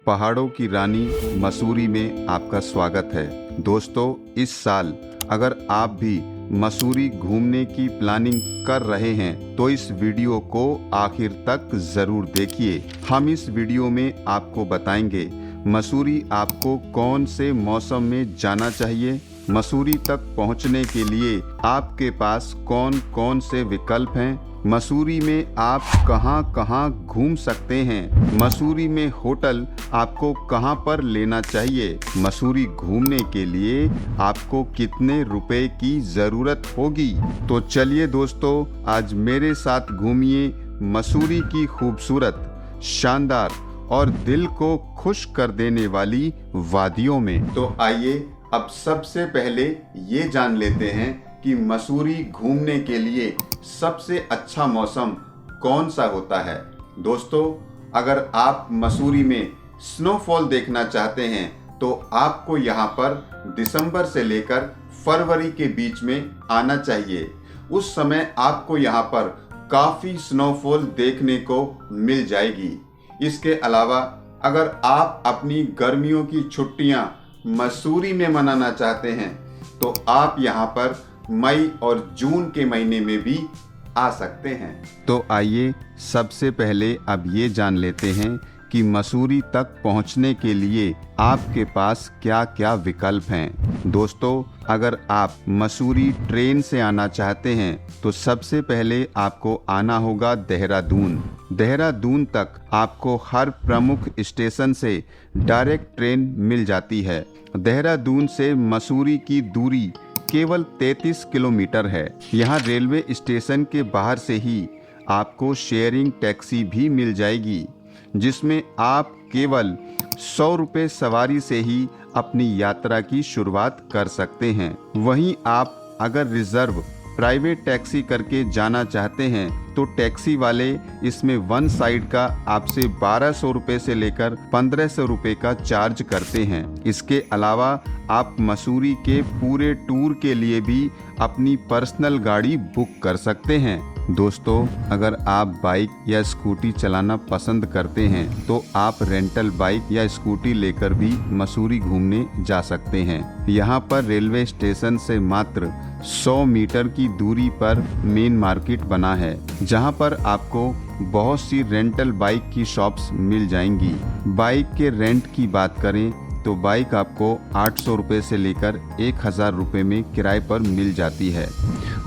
पहाड़ों की रानी मसूरी में आपका स्वागत है। दोस्तों, इस साल अगर आप भी मसूरी घूमने की प्लानिंग कर रहे हैं तो इस वीडियो को आखिर तक ज़रूर देखिए। हम इस वीडियो में आपको बताएंगे मसूरी आपको कौन से मौसम में जाना चाहिए, मसूरी तक पहुंचने के लिए आपके पास कौन कौन से विकल्प हैं, मसूरी में आप कहां-कहां घूम सकते हैं, मसूरी में होटल आपको कहां पर लेना चाहिए, मसूरी घूमने के लिए आपको कितने रुपए की ज़रूरत होगी। तो चलिए दोस्तों, आज मेरे साथ घूमिए मसूरी की खूबसूरत, शानदार और दिल को खुश कर देने वाली वादियों में। तो आइए अब सबसे पहले ये जान लेते हैं कि मसूरी घूमने के लिए सबसे अच्छा मौसम कौन सा होता है। दोस्तों, अगर आप मसूरी में स्नोफॉल देखना चाहते हैं तो आपको यहाँ पर दिसंबर से लेकर फरवरी के बीच में आना चाहिए। उस समय आपको यहाँ पर काफ़ी स्नोफॉल देखने को मिल जाएगी। इसके अलावा अगर आप अपनी गर्मियों की छुट्टियाँ मसूरी में मनाना चाहते हैं तो आप यहाँ पर मई और जून के महीने में भी आ सकते हैं। तो आइए सबसे पहले अब ये जान लेते हैं कि मसूरी तक पहुंचने के लिए आपके पास क्या-क्या विकल्प हैं। दोस्तों, अगर आप मसूरी ट्रेन से आना चाहते हैं तो सबसे पहले आपको आना होगा देहरादून। देहरादून तक आपको हर प्रमुख स्टेशन से डायरेक्ट ट्रेन मिल जाती है। देहरादून से मसूरी की दूरी केवल 33 किलोमीटर है। यहाँ रेलवे स्टेशन के बाहर से ही आपको शेयरिंग टैक्सी भी मिल जाएगी, जिसमें आप केवल 100 रुपये सवारी से ही अपनी यात्रा की शुरुआत कर सकते हैं। वहीं आप अगर रिजर्व प्राइवेट टैक्सी करके जाना चाहते हैं तो टैक्सी वाले इसमें वन साइड का आपसे 1200 रुपये से लेकर 1500 रुपये का चार्ज करते हैं। इसके अलावा आप मसूरी के पूरे टूर के लिए भी अपनी पर्सनल गाड़ी बुक कर सकते हैं। दोस्तों, अगर आप बाइक या स्कूटी चलाना पसंद करते हैं तो आप रेंटल बाइक या स्कूटी लेकर भी मसूरी घूमने जा सकते हैं। यहाँ पर रेलवे स्टेशन से मात्र 100 मीटर की दूरी पर मेन मार्केट बना है, जहाँ पर आपको बहुत सी रेंटल बाइक की शॉप्स मिल जाएंगी। बाइक के रेंट की बात करें तो बाइक आपको 800 रुपये से लेकर 1000 रुपये में किराए पर मिल जाती है।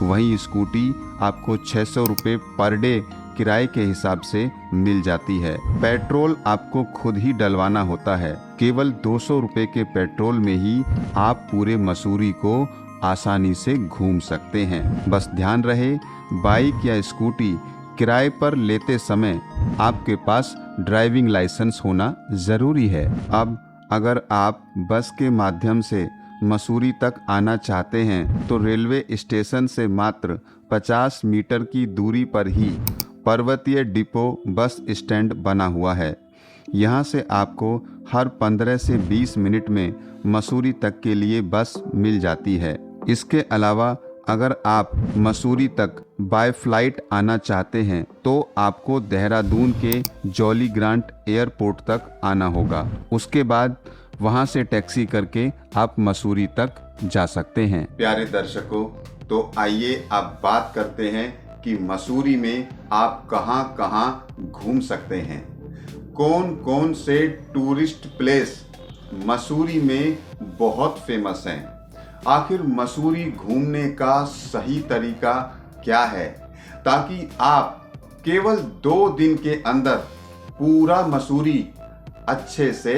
वहीं स्कूटी आपको 600 रुपये पर डे किराए के हिसाब से मिल जाती है। पेट्रोल आपको खुद ही डलवाना होता है। केवल 200 रुपये के पेट्रोल में ही आप पूरे मसूरी को आसानी से घूम सकते हैं। बस ध्यान रहे, बाइक या स्कूटी किराए पर लेते समय आपके पास ड्राइविंग लाइसेंस होना ज़रूरी है। अब अगर आप बस के माध्यम से मसूरी तक आना चाहते हैं तो रेलवे स्टेशन से मात्र 50 मीटर की दूरी पर ही पर्वतीय डिपो बस स्टैंड बना हुआ है। यहाँ से आपको हर 15 से 20 मिनट में मसूरी तक के लिए बस मिल जाती है। इसके अलावा अगर आप मसूरी तक बाय फ्लाइट आना चाहते हैं तो आपको देहरादून के जॉली ग्रांट एयरपोर्ट तक आना होगा। उसके बाद वहां से टैक्सी करके आप मसूरी तक जा सकते हैं। प्यारे दर्शकों, तो आइए अब बात करते हैं कि मसूरी में आप कहां-कहां घूम सकते हैं। कौन कौन से टूरिस्ट प्लेस मसूरी में बहुत फेमस हैं। आखिर मसूरी घूमने का सही तरीका क्या है, ताकि आप केवल 2 दिन के अंदर पूरा मसूरी अच्छे से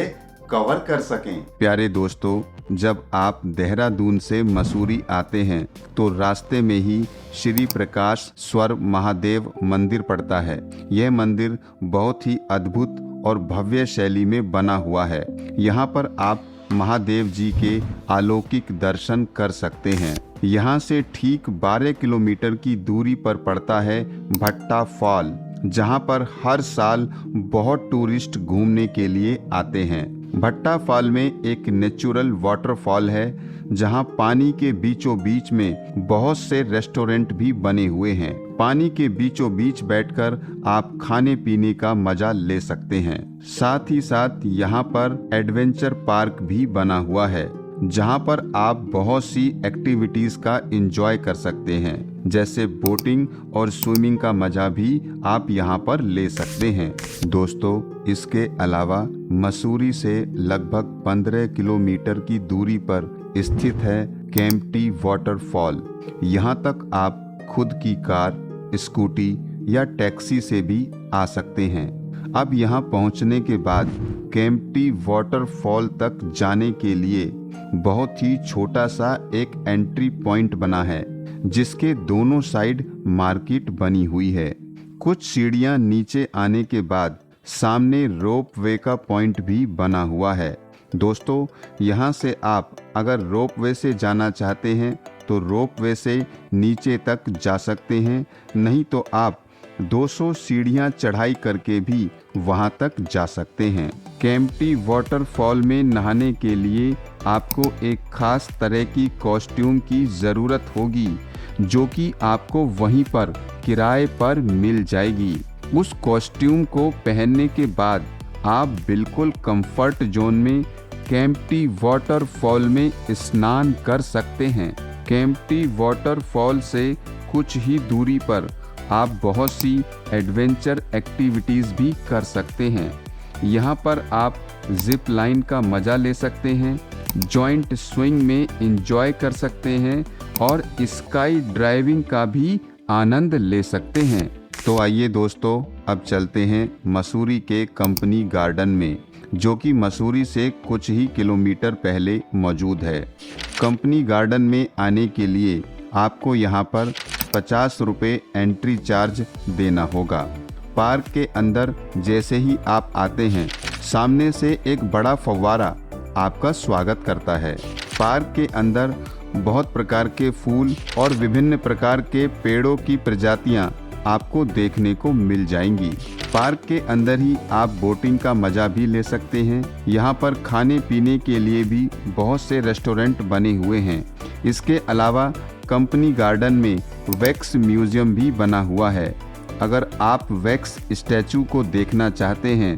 कवर कर सकें। प्यारे दोस्तों, जब आप देहरादून से मसूरी आते हैं तो रास्ते में ही श्री प्रकाश स्वर महादेव मंदिर पड़ता है। यह मंदिर बहुत ही अद्भुत और भव्य शैली में बना हुआ है। यहाँ पर आप महादेव जी के अलौकिक दर्शन कर सकते हैं। यहाँ से ठीक 12 किलोमीटर की दूरी पर पड़ता है भट्टा फॉल, जहाँ पर हर साल बहुत टूरिस्ट घूमने के लिए आते हैं। भट्टा फॉल में एक नेचुरल वाटरफॉल है जहां पानी के बीचों बीच में बहुत से रेस्टोरेंट भी बने हुए हैं। पानी के बीचों बीच बैठकर आप खाने पीने का मजा ले सकते हैं। साथ ही साथ यहाँ पर एडवेंचर पार्क भी बना हुआ है, जहाँ पर आप बहुत सी एक्टिविटीज का एंजॉय कर सकते हैं, जैसे बोटिंग और स्विमिंग का मजा भी आप यहाँ पर ले सकते हैं। दोस्तों, इसके अलावा मसूरी से लगभग 15 किलोमीटर की दूरी पर स्थित है केम्प्टी वाटरफॉल। यहाँ तक आप खुद की कार, स्कूटी या टैक्सी से भी आ सकते हैं। अब यहाँ पहुँचने के बाद केम्प्टी वाटरफॉल तक जाने के लिए बहुत ही छोटा सा एक एंट्री पॉइंट बना है, जिसके दोनों साइड मार्केट बनी हुई है। कुछ सीढ़ियां नीचे आने के बाद सामने रोप वे का पॉइंट भी बना हुआ है। दोस्तों, यहाँ से आप अगर रोप वे से जाना चाहते हैं तो रोप वे से नीचे तक जा सकते हैं, नहीं तो आप 200 सीढ़ियां चढ़ाई करके भी वहां तक जा सकते हैं। केम्प्टी वाटरफॉल में नहाने के लिए आपको एक खास तरह की कॉस्ट्यूम की ज़रूरत होगी, जो कि आपको वहीं पर किराए पर मिल जाएगी। उस कॉस्ट्यूम को पहनने के बाद आप बिल्कुल कंफर्ट जोन में केम्प्टी वाटरफॉल में स्नान कर सकते हैं। केम्प्टी वाटरफॉल से कुछ ही दूरी पर आप बहुत सी एडवेंचर एक्टिविटीज़ भी कर सकते हैं। यहाँ पर आप जिप लाइन का मज़ा ले सकते हैं, जॉइंट स्विंग में एंजॉय कर सकते हैं और स्काई ड्राइविंग का भी आनंद ले सकते हैं। तो आइए दोस्तों, अब चलते हैं मसूरी के कंपनी गार्डन में, जो कि मसूरी से कुछ ही किलोमीटर पहले मौजूद है। कंपनी गार्डन में आने के लिए आपको यहाँ पर 50 रुपये एंट्री चार्ज देना होगा। पार्क के अंदर जैसे ही आप आते हैं, सामने से एक बड़ा फव्वारा आपका स्वागत करता है। पार्क के अंदर बहुत प्रकार के फूल और विभिन्न प्रकार के पेड़ों की प्रजातियां आपको देखने को मिल जाएंगी। पार्क के अंदर ही आप बोटिंग का मजा भी ले सकते हैं। यहाँ पर खाने पीने के लिए भी बहुत से रेस्टोरेंट बने हुए हैं। इसके अलावा कंपनी गार्डन में वैक्स म्यूजियम भी बना हुआ है। अगर आप वैक्स स्टैचू को देखना चाहते हैं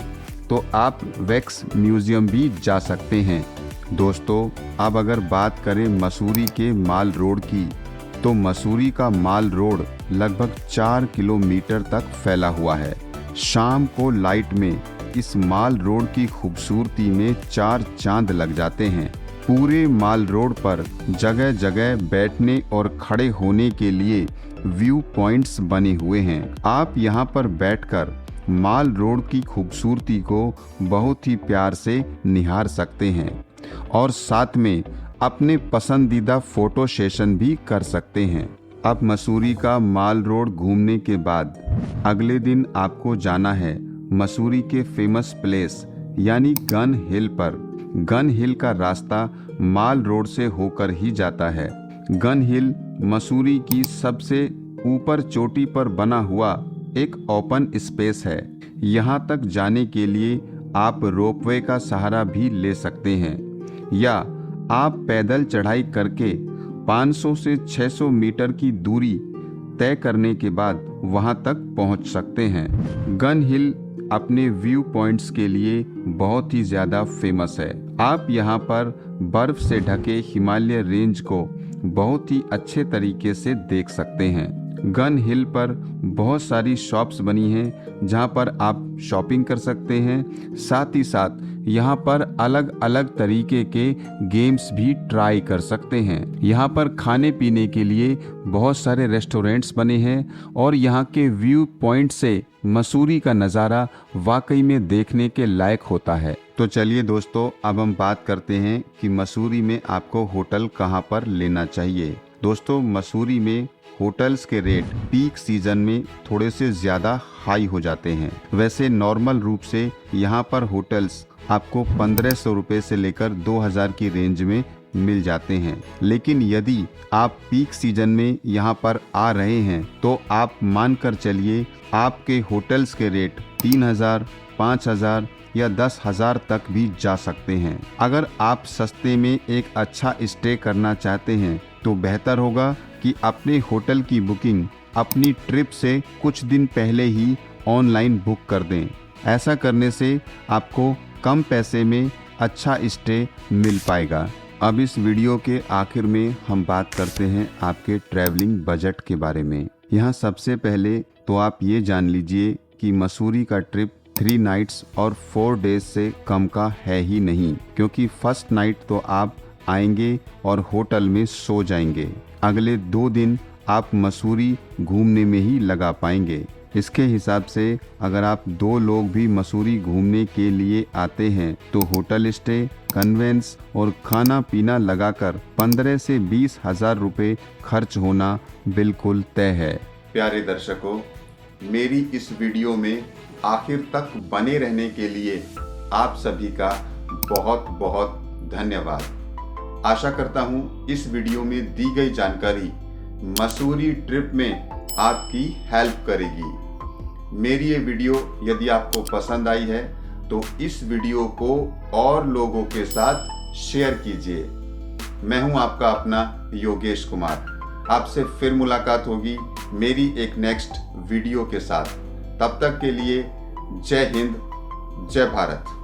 तो आप वैक्स म्यूजियम भी जा सकते हैं। दोस्तों, अब अगर बात करें मसूरी के माल रोड की, तो मसूरी का माल रोड लगभग 4 किलोमीटर तक फैला हुआ है। शाम को लाइट में इस माल रोड की खूबसूरती में 4 चांद लग जाते हैं। पूरे माल रोड पर जगह जगह बैठने और खड़े होने के लिए व्यू पॉइंट्स बने हुए हैं। आप यहां पर बैठकर माल रोड की खूबसूरती को बहुत ही प्यार से निहार सकते हैं और साथ में अपने पसंदीदा फोटो सेशन भी कर सकते हैं। अब मसूरी का माल रोड घूमने के बाद अगले दिन आपको जाना है मसूरी के फेमस प्लेस यानी गन हिल पर। गन हिल का रास्ता माल रोड से होकर ही जाता है। गन हिल मसूरी की सबसे ऊपर चोटी पर बना हुआ एक ओपन स्पेस है। यहाँ तक जाने के लिए आप रोपवे का सहारा भी ले सकते हैं या आप पैदल चढ़ाई करके 500 से 600 मीटर की दूरी तय करने के बाद वहां तक पहुंच सकते हैं। गन हिल अपने व्यू पॉइंट्स के लिए बहुत ही ज़्यादा फेमस है। आप यहां पर बर्फ से ढके हिमालय रेंज को बहुत ही अच्छे तरीके से देख सकते हैं। गन हिल पर बहुत सारी शॉप्स बनी हैं जहां पर आप शॉपिंग कर सकते हैं। साथ ही साथ यहाँ पर अलग अलग तरीके के गेम्स भी ट्राई कर सकते हैं। यहाँ पर खाने पीने के लिए बहुत सारे रेस्टोरेंट्स बने हैं और यहाँ के व्यू पॉइंट से मसूरी का नज़ारा वाकई में देखने के लायक होता है। तो चलिए दोस्तों, अब हम बात करते हैं कि मसूरी में आपको होटल कहाँ पर लेना चाहिए। दोस्तों, मसूरी में होटल्स के रेट पीक सीजन में थोड़े से ज़्यादा हाई हो जाते हैं। वैसे नॉर्मल रूप से यहाँ पर होटल्स आपको 1500 रुपये से लेकर 2000 की रेंज में मिल जाते हैं। लेकिन यदि आप पीक सीजन में यहाँ पर आ रहे हैं तो आप मान कर चलिए आपके होटल्स के रेट 3000, 5000 या 10,000 तक भी जा सकते हैं। अगर आप सस्ते में एक अच्छा स्टे करना चाहते हैं तो बेहतर होगा कि अपने होटल की बुकिंग अपनी ट्रिप से कुछ दिन पहले ही ऑनलाइन बुक कर दें। ऐसा करने से आपको कम पैसे में अच्छा स्टे मिल पाएगा। अब इस वीडियो के आखिर में हम बात करते हैं आपके ट्रैवलिंग बजट के बारे में। यहाँ सबसे पहले तो आप ये जान लीजिए कि मसूरी का ट्रिप 3 नाइट्स और 4 डेज से कम का है ही नहीं, क्योंकि फर्स्ट नाइट तो आप आएंगे और होटल में सो जाएंगे। अगले 2 दिन आप मसूरी घूमने में ही लगा पाएंगे। इसके हिसाब से अगर आप 2 लोग भी मसूरी घूमने के लिए आते हैं तो होटल स्टे, कन्वेंस और खाना पीना लगाकर 15 से 20 हजार रुपये खर्च होना बिल्कुल तय है। प्यारे दर्शकों, मेरी इस वीडियो में आखिर तक बने रहने के लिए आप सभी का बहुत बहुत धन्यवाद। आशा करता हूँ इस वीडियो में दी गई जानकारी मसूरी ट्रिप में आपकी हेल्प करेगी। मेरी ये वीडियो यदि आपको पसंद आई है तो इस वीडियो को और लोगों के साथ शेयर कीजिए। मैं हूं आपका अपना योगेश कुमार। आपसे फिर मुलाकात होगी मेरी एक नेक्स्ट वीडियो के साथ। तब तक के लिए जय हिंद, जय भारत।